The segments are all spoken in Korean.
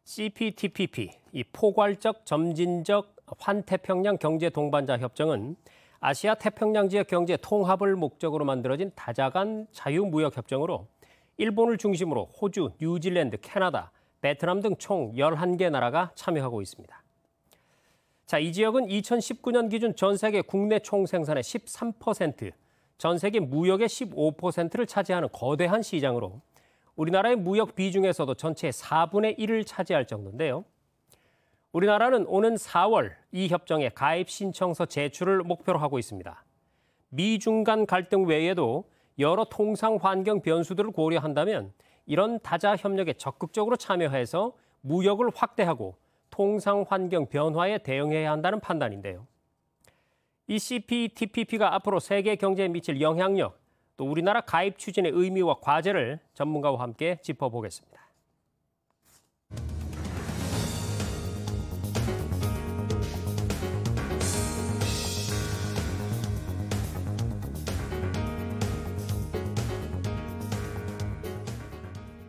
CPTPP, 이 포괄적 점진적 환태평양 경제 동반자 협정은 아시아 태평양 지역 경제 통합을 목적으로 만들어진 다자간 자유무역 협정으로 일본을 중심으로 호주, 뉴질랜드, 캐나다, 베트남 등 총 11개 나라가 참여하고 있습니다. 자, 이 지역은 2019년 기준 전 세계 국내 총생산의 13%, 전 세계 무역의 15%를 차지하는 거대한 시장으로 우리나라의 무역 비중에서도 전체의 4분의 1을 차지할 정도인데요. 우리나라는 오는 4월 이 협정에 가입 신청서 제출을 목표로 하고 있습니다. 미중 간 갈등 외에도 여러 통상 환경 변수들을 고려한다면 이런 다자 협력에 적극적으로 참여해서 무역을 확대하고 통상 환경 변화에 대응해야 한다는 판단인데요. 이 CPTPP가 앞으로 세계 경제에 미칠 영향력, 또 우리나라 가입 추진의 의미와 과제를 전문가와 함께 짚어보겠습니다.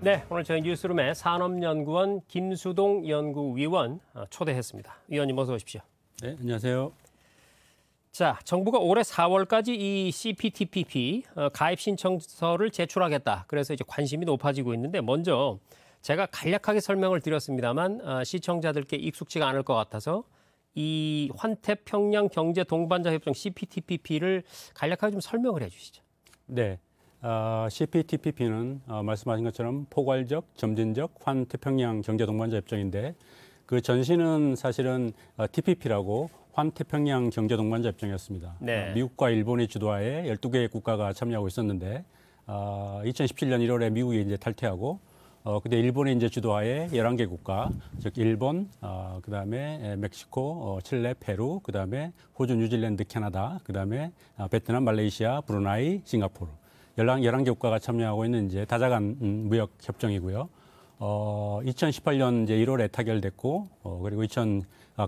네, 오늘 저희 뉴스룸에 산업연구원 김수동 연구위원 초대했습니다. 위원님 어서 오십시오. 네, 안녕하세요. 자, 정부가 올해 4월까지 이 CPTPP 가입 신청서를 제출하겠다. 그래서 이제 관심이 높아지고 있는데 먼저 제가 간략하게 설명을 드렸습니다만 시청자들께 익숙지가 않을 것 같아서 이 환태평양 경제 동반자 협정 CPTPP를 간략하게 좀 설명을 해주시죠. 네, CPTPP는 말씀하신 것처럼 포괄적, 점진적 환태평양 경제 동반자 협정인데 그 전신은 사실은 TPP라고 환태평양 경제 동반자 협정이었습니다. 네. 미국과 일본의 주도하에 12개의 국가가 참여하고 있었는데 2017년 1월에 미국이 이제 탈퇴하고 그때 일본의 이제 주도하에 11개 국가, 즉 일본, 그다음에 멕시코, 칠레, 페루, 그다음에 호주, 뉴질랜드, 캐나다, 그다음에 베트남, 말레이시아, 브루나이, 싱가포르 11개 국가가 참여하고 있는 이제 다자간 무역 협정이고요. 2018년 이제 1월에 타결됐고 그리고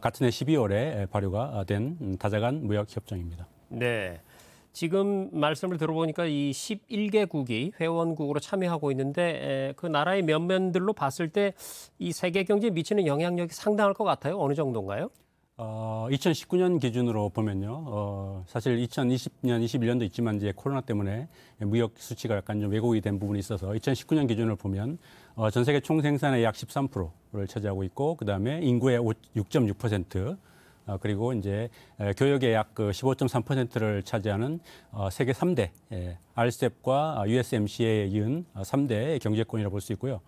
같은 해 12월에 발효가 된 다자간 무역 협정입니다. 네. 지금 말씀을 들어보니까 이 11개국이 회원국으로 참여하고 있는데 그 나라의 면면들로 봤을 때 이 세계 경제에 미치는 영향력이 상당할 것 같아요. 어느 정도인가요? 2019년 기준으로 보면요. 사실 2020년, 21년도 있지만 이제 코로나 때문에 무역 수치가 약간 좀 왜곡이 된 부분이 있어서 2019년 기준을 보면 전 세계 총생산의 약 13%를 차지하고 있고 그다음에 인구의 6.6%, 그리고 이제 교역의 약 15.3%를 차지하는 세계 3대 RCEP과 USMCA에 이은 3대 경제권이라고 볼 수 있고요.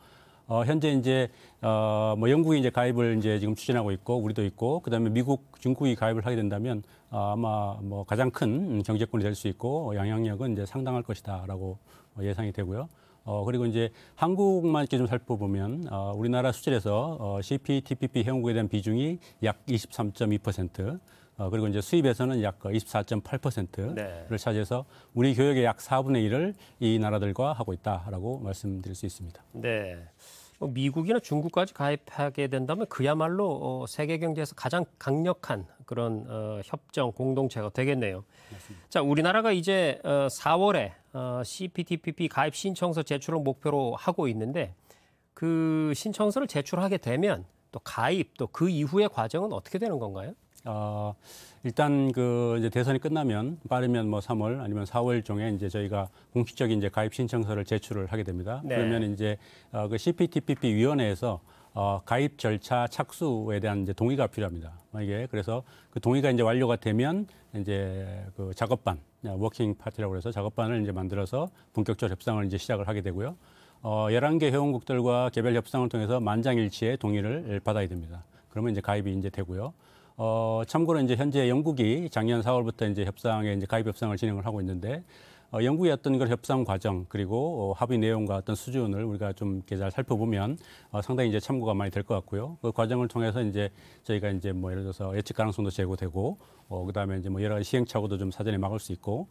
현재 이제 뭐 영국이 이제 가입을 이제 지금 추진하고 있고 우리도 있고 그다음에 미국, 중국이 가입을 하게 된다면 아마 뭐 가장 큰 경제권이 될 수 있고 영향력은 이제 상당할 것이다라고 예상이 되고요. 그리고 이제 한국만 이렇게 좀 살펴보면 우리나라 수출에서 CPTPP 회원국에 대한 비중이 약 23.2%, 그리고 이제 수입에서는 약 24.8%를 네. 차지해서 우리 교역의 약 4분의 1을 이 나라들과 하고 있다라고 말씀드릴 수 있습니다. 네. 미국이나 중국까지 가입하게 된다면 그야말로 세계 경제에서 가장 강력한 그런 협정 공동체가 되겠네요. 맞습니다. 자, 우리나라가 이제 4월에 CPTPP 가입 신청서 제출을 목표로 하고 있는데 그 신청서를 제출하게 되면 또 가입 또 그 이후의 과정은 어떻게 되는 건가요? 일단 이제 대선이 끝나면 빠르면 뭐 3월 아니면 4월 중에 이제 저희가 공식적인 이제 가입 신청서를 제출을 하게 됩니다. 네. 그러면 이제 그 CPTPP 위원회에서 가입 절차 착수에 대한 이제 동의가 필요합니다. 이게 그래서 그 동의가 이제 완료가 되면 이제 그 작업반, 워킹 파티라고 해서 작업반을 이제 만들어서 본격적으로 협상을 이제 시작을 하게 되고요. 11개 회원국들과 개별 협상을 통해서 만장일치의 동의를 받아야 됩니다. 그러면 이제 가입이 이제 되고요. 참고로 이제 현재 영국이 작년 4월부터 이제 협상에 이제 가입 협상을 진행을 하고 있는데 영국의 어떤 그 협상 과정 그리고 합의 내용과 어떤 수준을 우리가 좀 이렇게 잘 살펴보면 상당히 이제 참고가 많이 될 것 같고요. 그 과정을 통해서 이제 저희가 이제 뭐 예를 들어서 예측 가능성도 제고되고 그다음에 이제 뭐 여러 가지 시행착오도 좀 사전에 막을 수 있고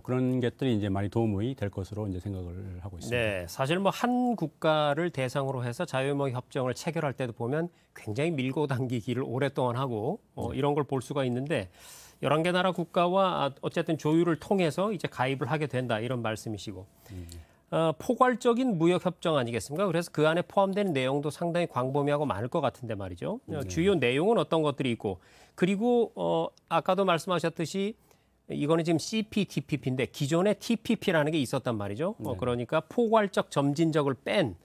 그런 것들이 이제 많이 도움이 될 것으로 이제 생각을 하고 있습니다. 네, 사실 뭐 한 국가를 대상으로 해서 자유무역 협정을 체결할 때도 보면 굉장히 밀고 당기기를 오랫동안 하고 이런 걸 볼 수가 있는데 11개 나라 국가와 어쨌든 조율을 통해서 이제 가입을 하게 된다 이런 말씀이시고 포괄적인 무역 협정 아니겠습니까? 그래서 그 안에 포함된 내용도 상당히 광범위하고 많을 것 같은데 말이죠. 주요 내용은 어떤 것들이 있고 그리고 아까도 말씀하셨듯이 이거는 지금 CPTPP인데 기존에 TPP라는 게 있었단 말이죠. 그러니까 포괄적 점진적을 뺀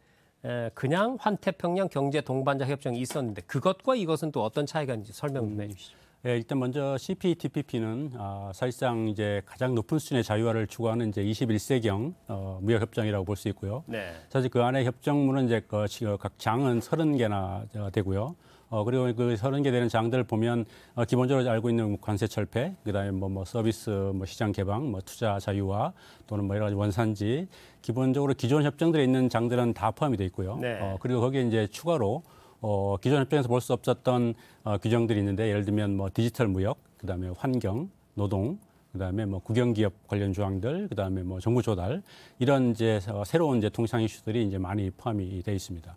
그냥 환태평양 경제 동반자 협정이 있었는데 그것과 이것은 또 어떤 차이가 있는지 설명 좀 해주시죠. 예, 일단 먼저 CPTPP는 사실상 이제 가장 높은 수준의 자유화를 추구하는 이제 21세기형 무역 협정이라고 볼 수 있고요. 네. 사실 그 안에 협정문은 이제 각 장은 30개나 되고요. 그리고 그 30개 되는 장들을 보면 기본적으로 알고 있는 관세 철폐, 그다음에 뭐 서비스, 뭐 시장 개방, 뭐 투자 자유화 또는 뭐 여러 가지 원산지 기본적으로 기존 협정들에 있는 장들은 다 포함이 돼 있고요. 네. 그리고 거기에 이제 추가로 기존 협정에서 볼 수 없었던 규정들이 있는데 예를 들면 뭐 디지털 무역, 그다음에 환경, 노동, 그다음에 뭐 국영기업 관련 조항들, 그다음에 뭐 정부 조달 이런 이제 새로운 이제 통상 이슈들이 이제 많이 포함이 돼 있습니다.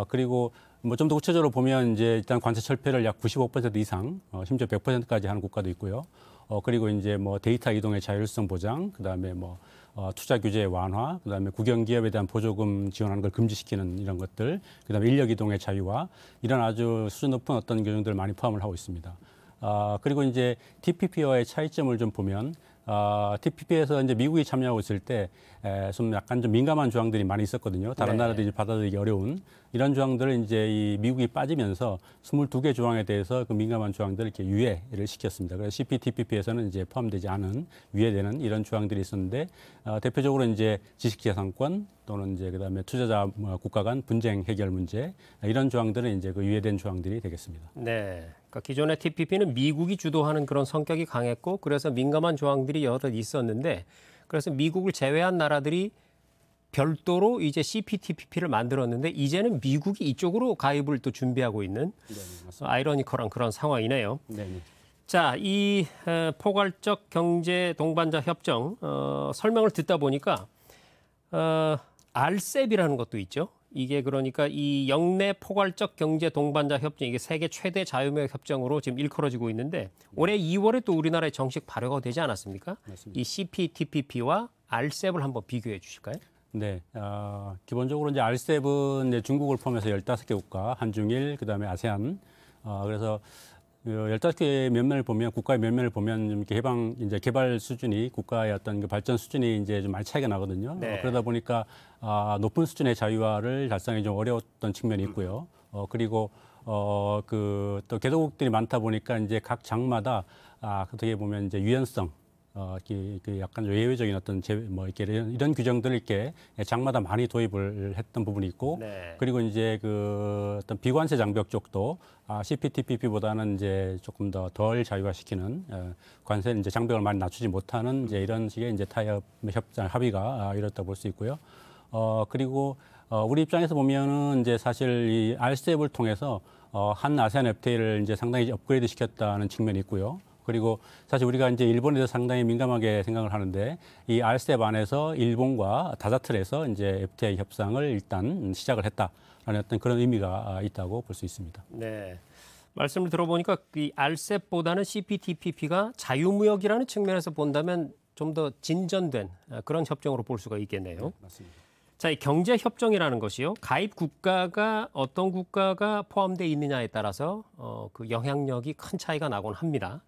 그리고 뭐 좀 더 구체적으로 보면 이제 일단 관세 철폐를 약 95% 이상, 심지어 100%까지 하는 국가도 있고요. 그리고 이제 뭐 데이터 이동의 자율성 보장, 그다음에 뭐 투자 규제 완화, 그다음에 국영기업에 대한 보조금 지원하는 걸 금지시키는 이런 것들, 그다음에 인력 이동의 자유화 이런 아주 수준 높은 어떤 규정들을 많이 포함을 하고 있습니다. 그리고 이제 TPP와의 차이점을 좀 보면 TPP에서 이제 미국이 참여하고 있을 때 좀 약간 좀 민감한 조항들이 많이 있었거든요. 다른 네. 나라들이 받아들이기 어려운 이런 조항들을 이제 이 미국이 빠지면서 22개 조항에 대해서 그 민감한 조항들을 이렇게 유예를 시켰습니다. 그래서 CPTPP에서는 이제 포함되지 않은 유예되는 이런 조항들이 있었는데 대표적으로 이제 지식재산권 또는 이제 그다음에 투자자 국가 간 분쟁 해결 문제 이런 조항들은 이제 그 유예된 조항들이 되겠습니다. 네. 그러니까 기존의 TPP는 미국이 주도하는 그런 성격이 강했고 그래서 민감한 조항들이 여러 있었는데 그래서 미국을 제외한 나라들이 별도로 이제 CPTPP를 만들었는데 이제는 미국이 이쪽으로 가입을 또 준비하고 있는 아이러니컬한 그런 상황이네요. 네. 자, 이 포괄적 경제 동반자 협정 설명을 듣다 보니까 RCEP이라는 것도 있죠. 이게 그러니까 이 영내 포괄적 경제 동반자 협정 이게 세계 최대 자유무역 협정으로 지금 일컬어지고 있는데 올해 2월에 또 우리나라에 정식 발효가 되지 않았습니까? 맞습니다. 이 CPTPP와 RCEP을 한번 비교해 주실까요? 네, 기본적으로 이제 RCEP은 이제 중국을 포함해서 15개 국가, 한중일, 그다음에 아세안. 그래서 15개 면면을 보면 국가의 면면을 보면 좀 이렇게 이제 개발 수준이 국가의 어떤 그 발전 수준이 이제 좀 많이 차이가 나거든요. 네. 그러다 보니까 높은 수준의 자유화를 달성이 좀 어려웠던 측면이 있고요. 그리고 그 또 개도국들이 많다 보니까 이제 각 장마다 어떻게 보면 이제 유연성 그 약간 예외적인 어떤 뭐 이렇게 이런 규정들을 이렇게 장마다 많이 도입을 했던 부분이 있고, 네. 그리고 이제 그 어떤 비관세 장벽 쪽도 CPTPP보다는 이제 조금 더 덜 자유화시키는 관세 이제 장벽을 많이 낮추지 못하는 이제 이런 식의 이제 타협 협상 합의가 이렇다 볼 수 있고요. 그리고 우리 입장에서 보면은 이제 사실 이 RCEP을 통해서 한 아세안 FTA를 이제 상당히 업그레이드 시켰다는 측면이 있고요. 그리고 사실 우리가 이제 일본에 대해서 상당히 민감하게 생각을 하는데 이 RCEP 안에서 일본과 다자틀에서 이제 FTA 협상을 일단 시작을 했다라는 어떤 그런 의미가 있다고 볼 수 있습니다. 네. 말씀을 들어보니까 이 RCEP보다는 CPTPP가 자유무역이라는 측면에서 본다면 좀 더 진전된 그런 협정으로 볼 수가 있겠네요. 네, 맞습니다. 자, 이 경제협정이라는 것이요. 가입 국가가 어떤 국가가 포함되어 있느냐에 따라서 그 영향력이 큰 차이가 나곤 합니다.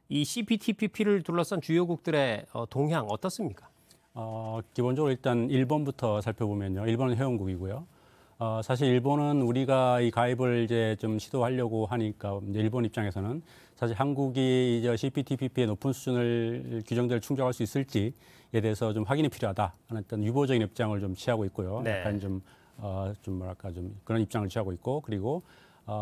이 CPTPP를 둘러싼 주요국들의 동향 어떻습니까? 기본적으로 일단 일본부터 살펴보면요. 일본은 회원국이고요. 사실 일본은 우리가 이 가입을 이제 좀 시도하려고 하니까 이제 일본 입장에서는 사실 한국이 이제 CPTPP의 높은 수준을 규정들을 충족할 수 있을지에 대해서 좀 확인이 필요하다는 어떤 유보적인 입장을 좀 취하고 있고요. 네. 약간 좀 뭐랄까 좀 그런 입장을 취하고 있고, 그리고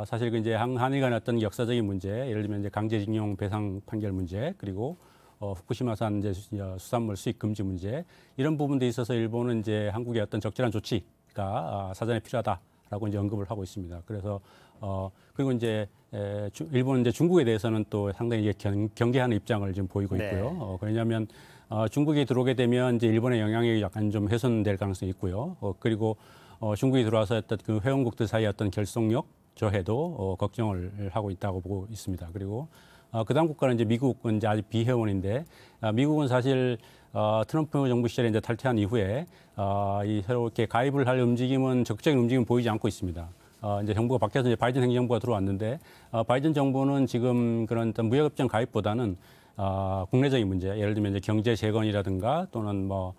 사실 그 이제 한일 간의 어떤 역사적인 문제, 예를 들면 이제 강제징용 배상 판결 문제, 그리고 후쿠시마산 이제 수산물 수입 금지 문제 이런 부분들에 있어서 일본은 이제 한국의 어떤 적절한 조치가 사전에 필요하다라고 이제 언급을 하고 있습니다. 그래서 그리고 이제 일본은 이제 중국에 대해서는 또 상당히 경계하는 입장을 지금 보이고 있고요. 네. 왜냐하면 중국이 들어오게 되면 이제 일본의 영향력이 약간 좀 훼손될 가능성이 있고요. 그리고 중국이 들어와서 어떤 그 회원국들 사이의 어떤 결속력 저해도 걱정을 하고 있다고 보고 있습니다. 그리고 그다음 국가는 이제 미국은 이제 아직 비회원인데 미국은 사실 트럼프 정부 시절에 이제 탈퇴한 이후에 이 새롭게 가입을 할 움직임은 적극적인 움직임은 보이지 않고 있습니다. 이제 정부가 바뀌어서 이제 바이든 행정부가 들어왔는데 바이든 정부는 지금 그런 어떤 무역협정 가입보다는 국내적인 문제, 예를 들면 이제 경제 재건이라든가 또는 뭐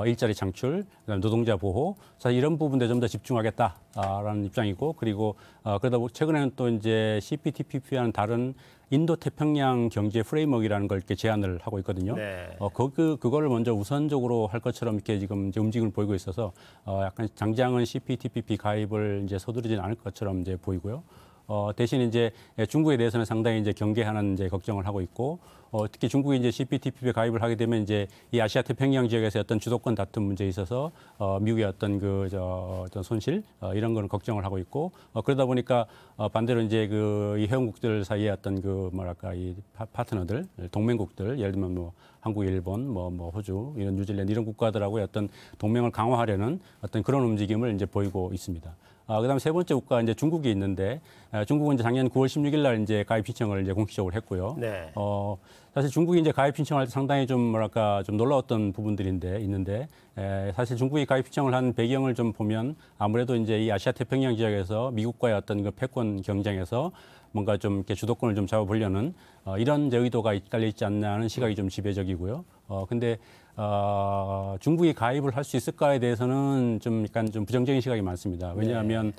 일자리 창출, 그다음에 노동자 보호, 사실 이런 부분에 좀 더 집중하겠다라는 입장이고, 그리고 그러다 보니 최근에는 또 이제 CPTPP와는 다른 인도 태평양 경제 프레임워크라는 걸 이렇게 제안을 하고 있거든요. 네. 그거를 먼저 우선적으로 할 것처럼 이렇게 지금 이제 움직임을 보이고 있어서 약간 당장은 CPTPP 가입을 이제 서두르지는 않을 것처럼 이제 보이고요. 대신 이제 중국에 대해서는 상당히 이제 경계하는 이제 걱정을 하고 있고, 특히 중국이 이제 CPTPP에 가입을 하게 되면 이제 이 아시아 태평양 지역에서 어떤 주도권 다툼 문제에 있어서 미국의 어떤 어떤 손실 이런 거는 걱정을 하고 있고, 그러다 보니까 반대로 이제 이 회원국들 사이에 어떤 뭐랄까 이 파트너들, 동맹국들, 예를 들면 뭐 한국, 일본, 뭐 호주, 이런 뉴질랜드 이런 국가들하고의 어떤 동맹을 강화하려는 어떤 그런 움직임을 이제 보이고 있습니다. 그다음에 세 번째 국가 이제 중국이 있는데 중국은 이제 작년 9월 16일 날 이제 가입 신청을 이제 공식적으로 했고요. 네. 사실 중국이 이제 가입 신청할 때 상당히 좀 뭐랄까 좀 놀라웠던 부분들인데 있는데 사실 중국이 가입 신청을 한 배경을 좀 보면 아무래도 이제 이 아시아 태평양 지역에서 미국과의 어떤 그 패권 경쟁에서 뭔가 좀 이렇게 주도권을 좀 잡아보려는 이런 의도가 깔려 있지 않나 하는 시각이 좀 지배적이고요. 근데 중국이 가입을 할 수 있을까에 대해서는 좀 약간 좀 부정적인 시각이 많습니다. 왜냐하면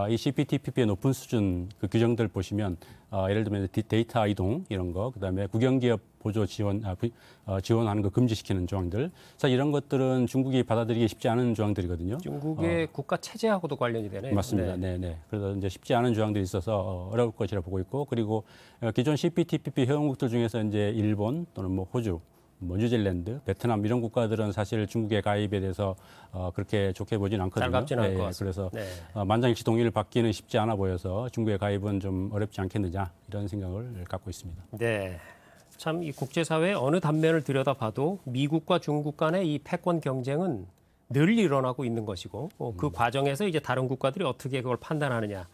이 CPTPP의 높은 수준 그 규정들 보시면 예를 들면 데이터 이동 이런 거, 그다음에 국영기업 보조 지원하는 거 금지시키는 조항들, 사실 이런 것들은 중국이 받아들이기 쉽지 않은 조항들이거든요. 중국의 국가 체제하고도 관련이 되네요. 맞습니다. 네. 그래서 이제 쉽지 않은 조항들이 있어서 어려울 것이라 보고 있고, 그리고 기존 CPTPP 회원국들 중에서 이제 일본 또는 뭐 호주, 뭐 뉴질랜드, 베트남 이런 국가들은 사실 중국의 가입에 대해서 그렇게 좋게 보진 않거든요. 달갑지는 않을 것 같습니다. 그래서 만장일치 동의를 받기는 쉽지 않아 보여서 중국의 가입은 좀 어렵지 않겠느냐 이런 생각을 갖고 있습니다. 네. 참 이 국제사회의 어느 단면을 들여다봐도 미국과 중국 간의 이 패권 경쟁은 늘 일어나고 있는 것이고 그 과정에서 이제 다른 국가들이 어떻게 그걸 판단하느냐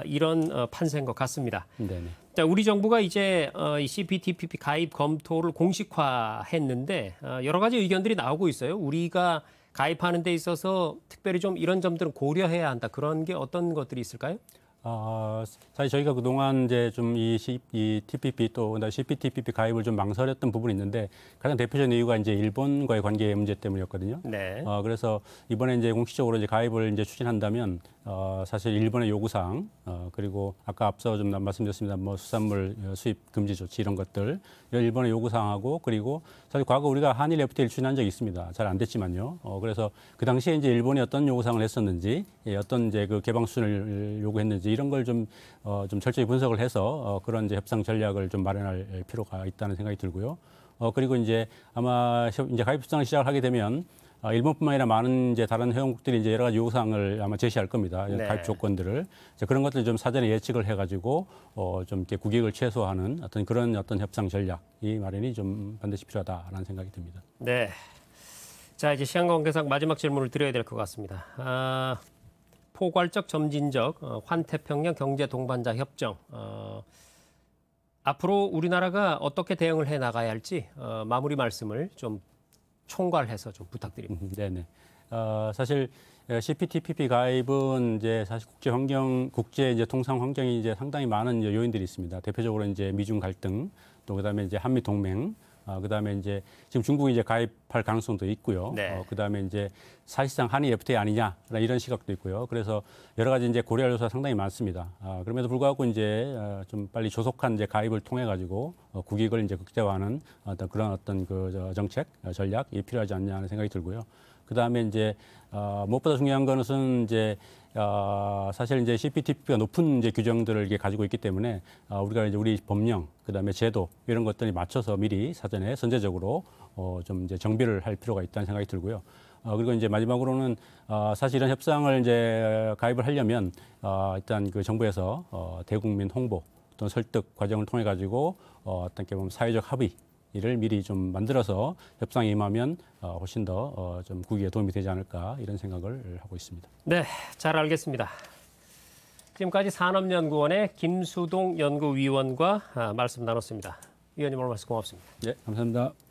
이런 판세인 것 같습니다. 네네. 자, 우리 정부가 이제 이 CPTPP 가입 검토를 공식화했는데 여러 가지 의견들이 나오고 있어요. 우리가 가입하는 데 있어서 특별히 좀 이런 점들은 고려해야 한다. 그런 게 어떤 것들이 있을까요? 사실 저희가 그동안 이제 좀 이 TPP 또 CPTPP 가입을 좀 망설였던 부분이 있는데 가장 대표적인 이유가 이제 일본과의 관계 문제 때문이었거든요. 네. 그래서 이번에 이제 공식적으로 이제 가입을 이제 추진한다면 사실 일본의 요구사항 그리고 아까 앞서 좀 말씀드렸습니다. 뭐 수산물 수입 금지 조치 이런 것들 일본의 요구사항하고 그리고 사실 과거 우리가 한일 FTA를 추진한 적이 있습니다. 잘 안 됐지만요. 그래서 그 당시에 이제 일본이 어떤 요구사항을 했었는지 어떤 이제 그 개방 수준을 요구했는지 이런 걸 좀 철저히 분석을 해서 그런 이제 협상 전략을 좀 마련할 필요가 있다는 생각이 들고요. 그리고 이제 아마 이제 가입 협상을 시작을 하게 되면 일본뿐만 아니라 많은 이제 다른 회원국들이 이제 여러 가지 요구사항을 아마 제시할 겁니다. 네. 가입 조건들을 그런 것들 좀 사전에 예측을 해가지고 좀 이렇게 국익을 최소화하는 그런 협상 전략이 마련이 좀 반드시 필요하다라는 생각이 듭니다. 네. 자, 이제 시간 관계상 마지막 질문을 드려야 될 것 같습니다. 포괄적 점진적 환태평양 경제 동반자 협정. 앞으로 우리나라가 어떻게 대응을 해 나가야 할지 마무리 말씀을 좀 총괄해서 좀 부탁드립니다. 네네. 사실 CPTPP 가입은 이제 사실 국제 이제 통상 환경이 이제 상당히 많은 요인들이 있습니다. 대표적으로 이제 미중 갈등, 또 그다음에 이제 한미 동맹, 그다음에 이제 지금 중국이 이제 가입할 가능성도 있고요. 네. 그다음에 이제 사실상 한일 FTA 아니냐 이런 시각도 있고요. 그래서 여러 가지 이제 고려할 요소가 상당히 많습니다. 그럼에도 불구하고 이제 좀 빨리 조속한 이제 가입을 통해 가지고 국익을 이제 극대화하는 그런 그 정책 전략이 필요하지 않냐 하는 생각이 들고요. 그다음에 이제 무엇보다 중요한 것은 이제 사실 이제 CPTPP가 높은 이제 규정들을 이렇게 가지고 있기 때문에 우리가 이제 우리 법령 그다음에 제도 이런 것들이 맞춰서 미리 사전에 선제적으로 좀 이제 정비를 할 필요가 있다는 생각이 들고요. 그리고 이제 마지막으로는 사실 이런 협상을 이제 가입을 하려면 일단 그 정부에서 대국민 홍보 또는 설득 과정을 통해 가지고 어떻게 보면 사회적 합의를 미리 좀 만들어서 협상에 임하면 훨씬 더 좀 국익에 도움이 되지 않을까 이런 생각을 하고 있습니다. 네, 잘 알겠습니다. 지금까지 산업연구원의 김수동 연구위원과 말씀 나눴습니다. 위원님 오늘 말씀 고맙습니다. 네, 감사합니다.